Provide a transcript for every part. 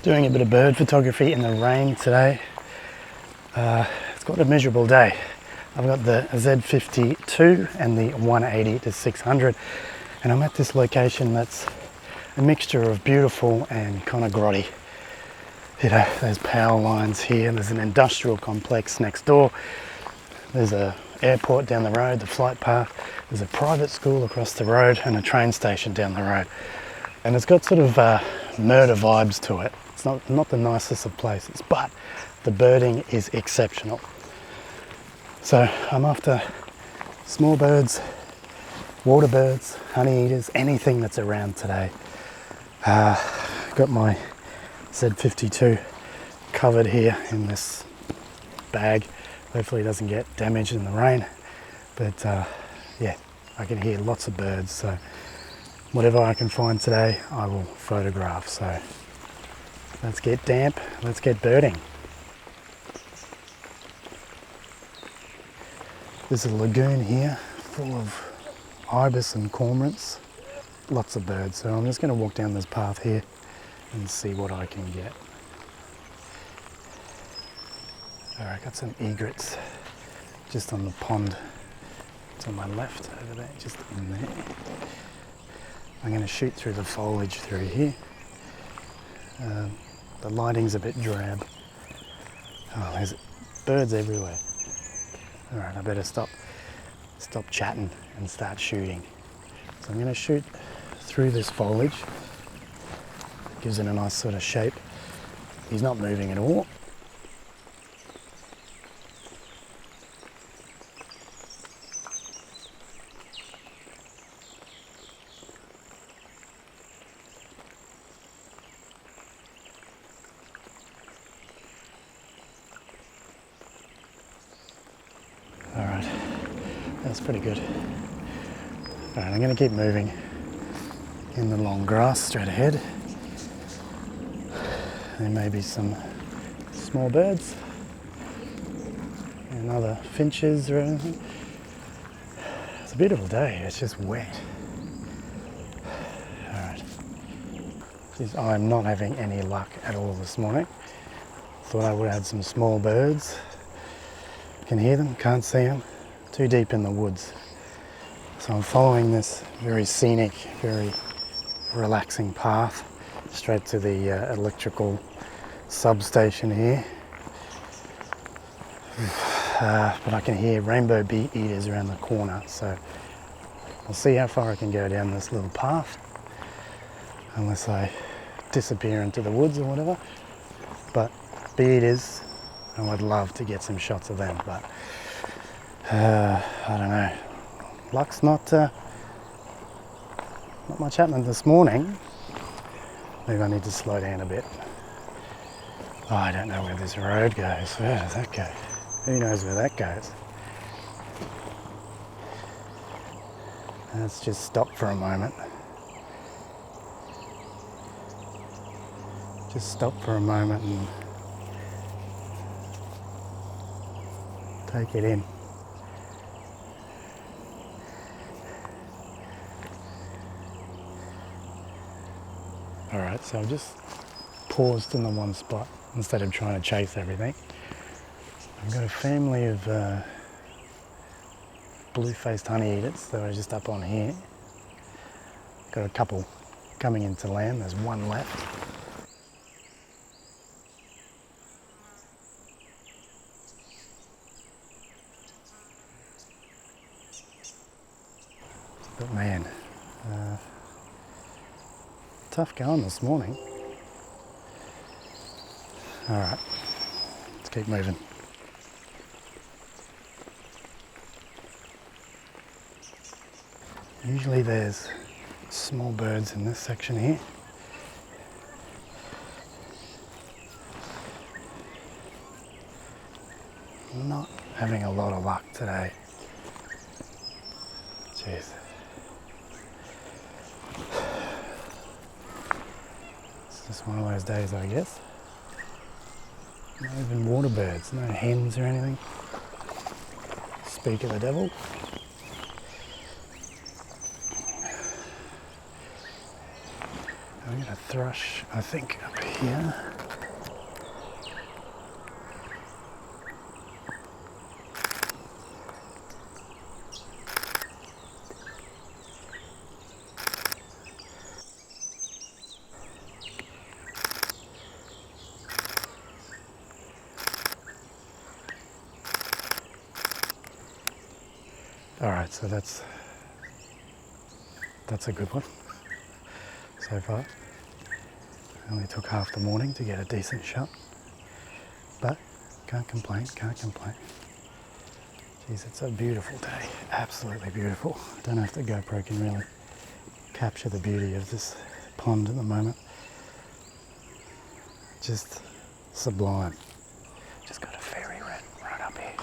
Doing a bit of bird photography in the rain today. It's got a miserable day. I've got the Z50ii and the 180-600, and I'm at this location that's a mixture of beautiful and kind of grotty. You know, there's power lines here, there's an industrial complex next door, there's a airport down the road, the flight path, there's a private school across the road and a train station down the road. And it's got sort of murder vibes to it. It's not the nicest of places, but the birding is exceptional. So I'm after small birds, water birds, honey eaters, anything that's around today. Got my Z50ii covered here in this bag. Hopefully it doesn't get damaged in the rain. But yeah, I can hear lots of birds. So whatever I can find today, I will photograph. So let's get damp, let's get birding. There's a lagoon here full of ibis and cormorants, lots of birds. So I'm just going to walk down this path here and see what I can get. Alright, got some egrets just on the pond. It's on my left over there, just in there. I'm going to shoot through the foliage through here. The lighting's a bit drab. Oh, there's birds everywhere. Alright, I better stop chatting and start shooting. So I'm going to shoot through this foliage. Gives it a nice sort of shape. He's not moving at all. Alright, that's pretty good. Alright, I'm going to keep moving in the long grass straight ahead. There may be some small birds and other finches or anything. It's a beautiful day, it's just wet. Alright, I'm not having any luck at all this morning. Thought I would have had some small birds. Can hear them, can't see them, too deep in the woods. So I'm following this very scenic, very relaxing path straight to the electrical substation here. But I can hear rainbow bee eaters around the corner, so I'll see how far I can go down this little path, unless I disappear into the woods or whatever. But bee eaters, I would love to get some shots of them, but I don't know. Luck's not much happening this morning. Maybe I need to slow down a bit. Oh, I don't know where this road goes. Where does that go? Who knows where that goes? Let's just stop for a moment. Just stop for a moment and take it in. Alright, so I've just paused in the one spot instead of trying to chase everything. I've got a family of blue-faced honey eaters that are just up on here. Got a couple coming into land, there's one left. But man, tough going this morning. Alright, let's keep moving. Usually there's small birds in this section here. Not having a lot of luck today. Jeez. It's just one of those days, I guess. Not even water birds, no hens or anything. Speak of the devil. I'm going to thrush, I think, up here. All right, so that's a good one so far. Only took half the morning to get a decent shot, but can't complain, can't complain. Geez, it's a beautiful day, absolutely beautiful. I don't know if the GoPro can really capture the beauty of this pond at the moment. Just sublime. Just got a fairy wren right up here,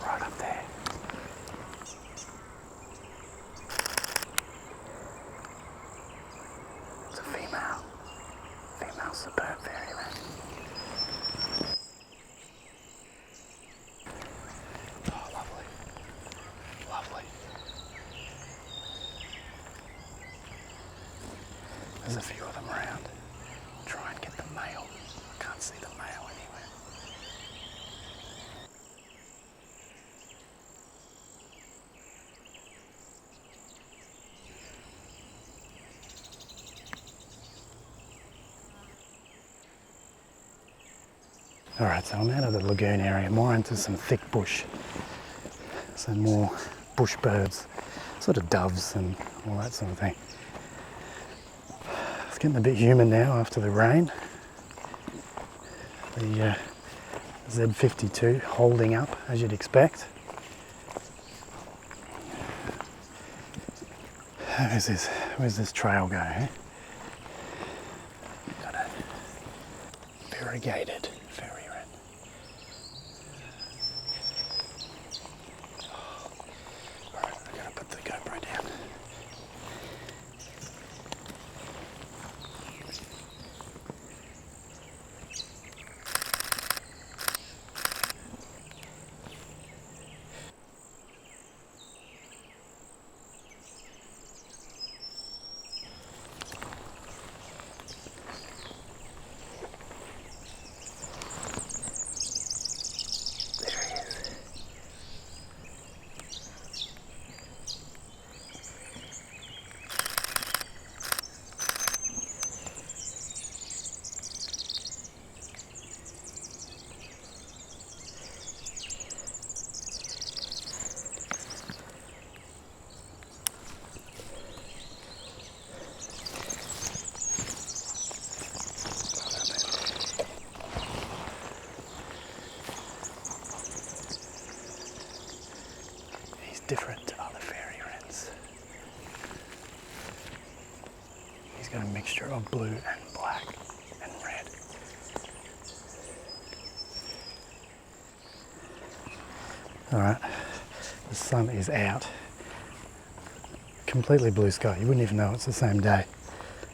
right up there. It's a female superb fairy wren. Oh, lovely, lovely. There's a few of them around. Try and get the male. I can't see the male anywhere. Alright, so I'm out of the lagoon area, more into some thick bush. So more bush birds, sort of doves and all that sort of thing. It's getting a bit humid now after the rain. The Z50ii holding up, as you'd expect. Where's this trail go, eh? Got a variegated fairy wren. Alright, I gotta put the GoPro down. Different to other fairy wrens. He's got a mixture of blue and black and red. Alright, the sun is out. Completely blue sky. You wouldn't even know it's the same day.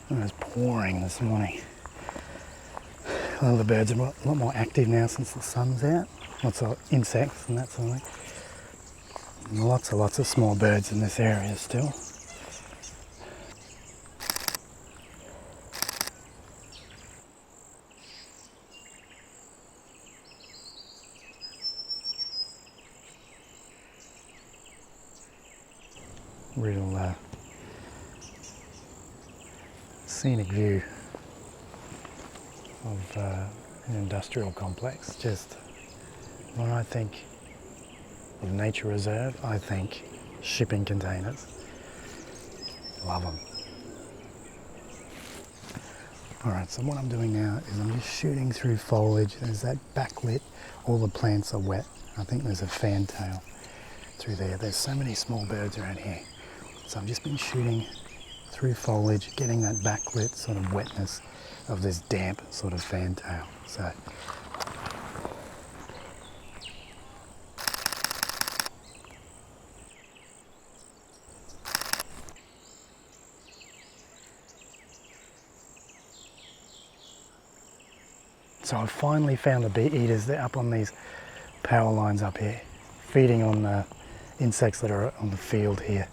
It was pouring this morning. A lot of the birds are a lot more active now since the sun's out. Lots of insects and that sort of thing. Lots of small birds in this area still. Real scenic view of an industrial complex. Just when I think of nature reserve, I think shipping containers. Love them. Alright, so what I'm doing now is I'm just shooting through foliage. There's that backlit, all the plants are wet. I think there's a fantail through there. There's so many small birds around here. So I've just been shooting through foliage, getting that backlit sort of wetness of this damp sort of fantail. So I've finally found the bee eaters. They're up on these power lines up here, feeding on the insects that are on the field here.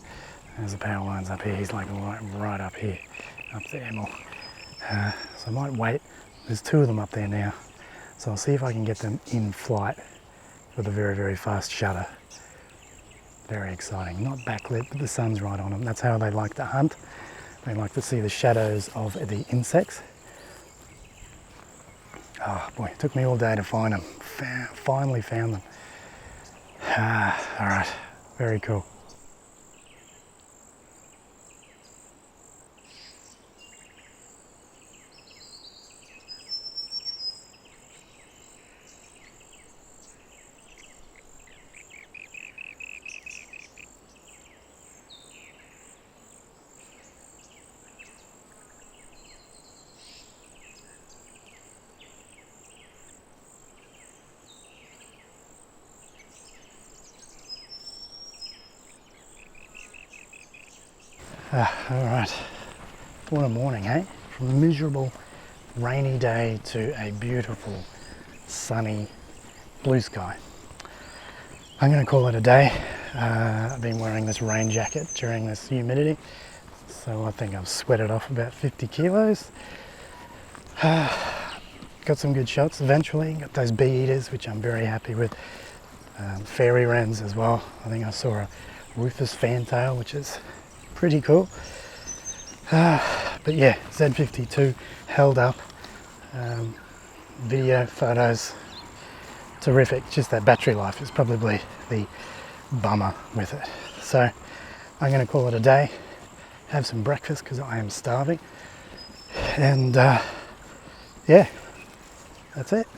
There's the power lines up here. He's like right up here, up there more. So I might wait. There's two of them up there now. So I'll see if I can get them in flight with a very, very fast shutter. Very exciting. Not backlit, but the sun's right on them. That's how they like to hunt. They like to see the shadows of the insects. Oh boy, it took me all day to find them. Finally found them. All right, very cool. All right, what a morning, eh? From a miserable rainy day to a beautiful sunny blue sky. I'm going to call it a day. I've been wearing this rain jacket during this humidity, so I think I've sweated off about 50 kilos. Got some good shots eventually, got those bee eaters, which I'm very happy with. Fairy wrens as well. I think I saw a rufous fantail, which is pretty cool. But yeah, Z52 held up. Video, photos, terrific. Just that battery life is probably the bummer with it. So I'm going to call it a day, have some breakfast because I am starving, and yeah, that's it.